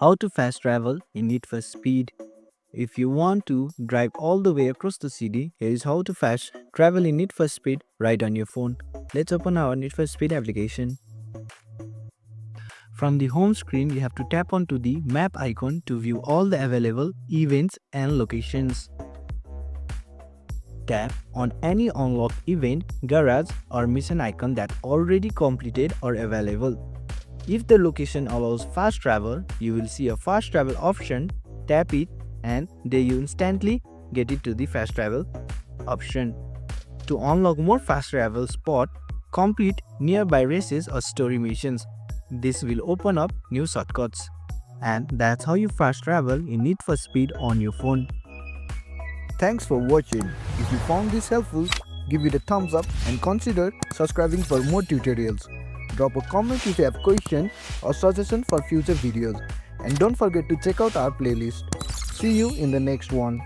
How to fast travel in Need for Speed. If you want to drive all the way across the city, here is how to fast travel in Need for Speed right on your phone. Let's open our Need for Speed application. From the home screen, you have to tap onto the map icon to view all the available events and locations. Tap on any unlocked event, garage or mission icon that already completed or available. If the location allows fast travel, you will see a fast travel option. Tap it and then you instantly get it to the fast travel option. To unlock more fast travel spot, complete nearby races or story missions. This will open up new shortcuts. And that's how you fast travel in Need for Speed on your phone. Thanks for watching. If you found this helpful, give it a thumbs up and consider subscribing for more tutorials. Drop a comment if you have questions or suggestions for future videos. And don't forget to check out our playlist. See you in the next one.